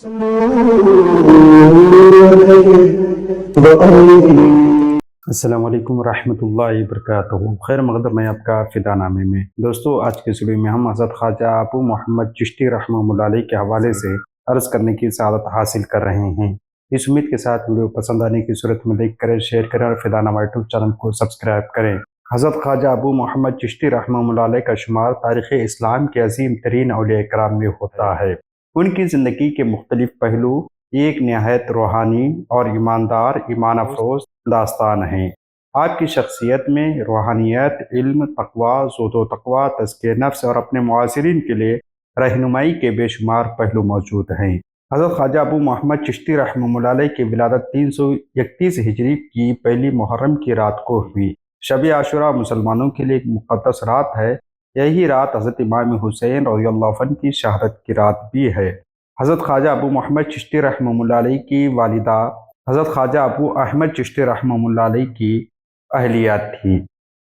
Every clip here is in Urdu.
السلام علیکم ورحمۃ اللہ وبرکاتہ۔ خیر مقدم میں آپ کا فدا نامے میں دوستو، آج کے صبح میں ہم حضرت خواجہ ابو محمد چشتی رحمہ اللہ علیہ کے حوالے سے عرض کرنے کی سعادت حاصل کر رہے ہیں۔ اس امید کے ساتھ ویڈیو پسند آنے کی صورت میں لائک کریں، شیئر کریں اور فدا نامہ یوٹیوب چینل کو سبسکرائب کریں۔ حضرت خواجہ ابو محمد چشتی رحمہ اللہ علیہ کا شمار تاریخ اسلام کے عظیم ترین اولیاء کرام میں ہوتا ہے۔ ان کی زندگی کے مختلف پہلو ایک نہایت روحانی اور ایماندار، ایمان افروز داستان ہیں۔ آپ کی شخصیت میں روحانیت، علم، تقوی، زہد و تقوی، تزکیہ نفس اور اپنے معاصرین کے لیے رہنمائی کے بے شمار پہلو موجود ہیں۔ حضرت خواجہ ابو محمد چشتی رحمہ اللہ علیہ کی ولادت 331 ہجری کی پہلی محرم کی رات کو ہوئی۔ شب عاشوراء مسلمانوں کے لیے ایک مقدس رات ہے۔ یہی رات حضرت امام حسین رضی اللہ عنہ کی شہادت کی رات بھی ہے۔ حضرت خواجہ ابو محمد چشتی رحمہ اللہ علیہ کی والدہ حضرت خواجہ ابو احمد چشتی رحمہ اللہ علیہ کی اہلیہ تھی۔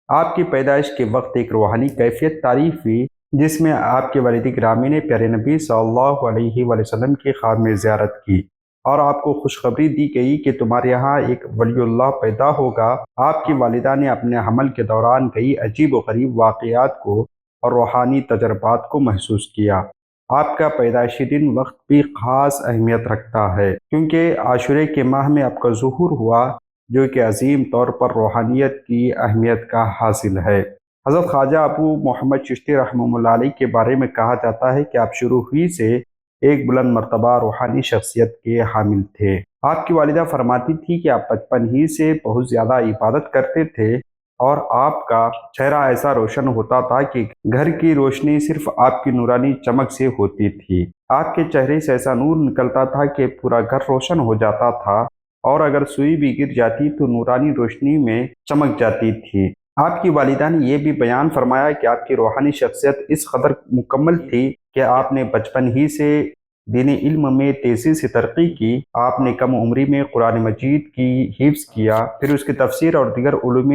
آپ کی پیدائش کے وقت ایک روحانی کیفیت تعریف ہوئی، جس میں آپ کے والد گرامی نے پیارے نبی صلی اللہ علیہ وآلہ وسلم کی خواب میں زیارت کی اور آپ کو خوشخبری دی گئی کہ تمہارے یہاں ایک ولی اللہ پیدا ہوگا۔ آپ کی والدہ نے اپنے حمل کے دوران کئی عجیب و غریب واقعات کو اور روحانی تجربات کو محسوس کیا۔ آپ کا پیدائشی دن وقت بھی خاص اہمیت رکھتا ہے، کیونکہ عاشورے کے ماہ میں آپ کا ظہور ہوا، جو کہ عظیم طور پر روحانیت کی اہمیت کا حاصل ہے۔ حضرت خواجہ ابو محمد چشتی رحمہ اللہ علیہ کے بارے میں کہا جاتا ہے کہ آپ شروع ہی سے ایک بلند مرتبہ روحانی شخصیت کے حامل تھے۔ آپ کی والدہ فرماتی تھی کہ آپ بچپن ہی سے بہت زیادہ عبادت کرتے تھے اور آپ کا چہرہ ایسا روشن ہوتا تھا کہ گھر کی روشنی صرف آپ کی نورانی چمک سے ہوتی تھی۔ آپ کے چہرے سے ایسا نور نکلتا تھا کہ پورا گھر روشن ہو جاتا تھا، اور اگر سوئی بھی گر جاتی تو نورانی روشنی میں چمک جاتی تھی۔ آپ کی والدہ نے یہ بھی بیان فرمایا کہ آپ کی روحانی شخصیت اس قدر مکمل تھی کہ آپ نے بچپن ہی سے دینی علم میں تیزی سے ترقی کی۔ آپ نے کم عمری میں قرآن مجید کی حفظ کیا، پھر اس کی تفسیر اور دیگر علوم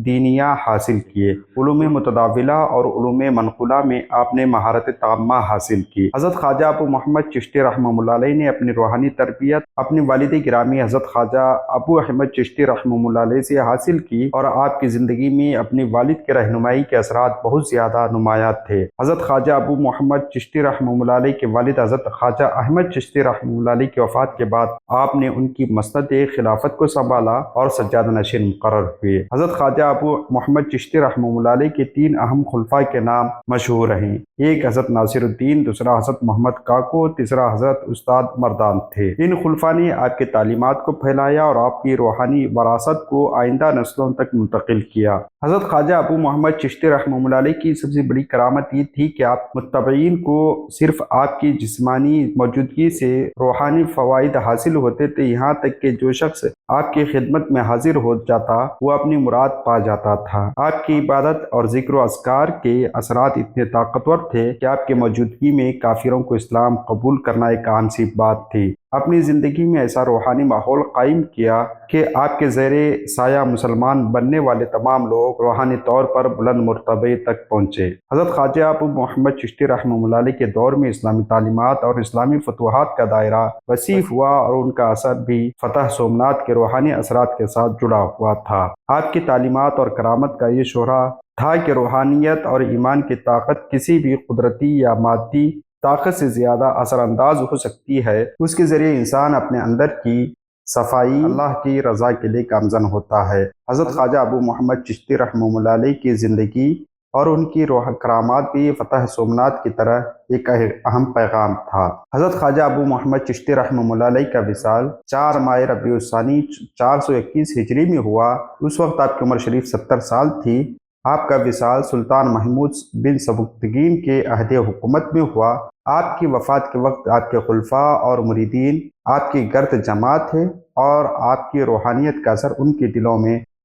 دینیہ حاصل کیے۔ علوم متداولہ اور علوم منقولہ میں آپ نے مہارت تامہ حاصل کی۔ حضرت خواجہ ابو محمد چشتی رحمہ اللہ علیہ نے اپنی روحانی تربیت اپنے والد گرامی حضرت خواجہ ابو احمد چشتی رحمہ اللہ علیہ سے حاصل کی، اور آپ کی زندگی میں اپنے والد کے رہنمائی کے اثرات بہت زیادہ نمایاں تھے۔ حضرت خواجہ ابو محمد چشتی رحمہ اللہ علیہ کے والد حضرت خواجہ احمد چشتی رحمہ اللہ علیہ کی وفات کے بعد آپ نے ان کی مسند خلافت کو سنبھالا اور سجادہ نشین مقرر ہوئے۔ حضرت خواجہ ابو محمد چشتی رحمہ اللہ علیہ کے 3 اہم خلفاء کے نام مشہور ہیں۔ ایک حضرت ناصر الدین، دوسرا حضرت محمد کاکو، تیسرا حضرت استاد مردان تھے۔ ان خلفاء نے آپ کے تعلیمات کو پھیلایا اور آپ کی روحانی وراثت کو آئندہ نسلوں تک منتقل کیا۔ حضرت خواجہ ابو محمد چشتی رحمہ اللہ علیہ کی سب سے بڑی کرامت یہ تھی کہ آپ متبعین کو صرف آپ کی جسمانی موجودگی سے روحانی فوائد حاصل ہوتے تھے، یہاں تک کہ جو شخص آپ کی خدمت میں حاضر ہو جاتا وہ اپنی مراد پا جاتا تھا۔ آپ کی عبادت اور ذکر و اذکار کے اثرات اتنے طاقتور تھے کہ آپ کی موجودگی میں کافروں کو اسلام قبول کرنا ایک عام سی بات تھی۔ اپنی زندگی میں ایسا روحانی ماحول قائم کیا کہ آپ کے زیر سایہ مسلمان بننے والے تمام لوگ روحانی طور پر بلند مرتبے تک پہنچے۔ حضرت خواجہ ابو محمد چشتی رحمہ اللہ علیہ کے دور میں اسلامی تعلیمات اور اسلامی فتوحات کا دائرہ وسیع ہوا، اور ان کا اثر بھی فتح سومنات کے روحانی اثرات کے ساتھ جڑا ہوا تھا۔ آپ کی تعلیمات اور کرامت کا یہ شعرہ تھا کہ روحانیت اور ایمان کی طاقت کسی بھی قدرتی یا مادی طاقت سے زیادہ اثر انداز ہو سکتی ہے۔ اس کے ذریعے انسان اپنے اندر کی صفائی اللہ کی رضا کے لیے گامزن ہوتا ہے۔ حضرت خواجہ ابو محمد چشتی رحمہ اللہ علیہ کی زندگی اور ان کی کرامات بھی فتح سومنات کی طرح ایک اہم پیغام تھا۔ حضرت خواجہ ابو محمد چشتی رحمہ اللہ علیہ کا وصال 4 ماہ ربیع الثانی 421 ہجری میں ہوا۔ اس وقت آپ کی عمر شریف 70 سال تھی۔ آپ کا وصال سلطان محمود بن سبکتگین کے عہد حکومت میں ہوا۔ آپ کی وفات کے وقت آپ کے خلفاء اور مریدین آپ کی گرد جمع تھے، اور آپ کی روحانیت کا اثر ان کے دلوں میں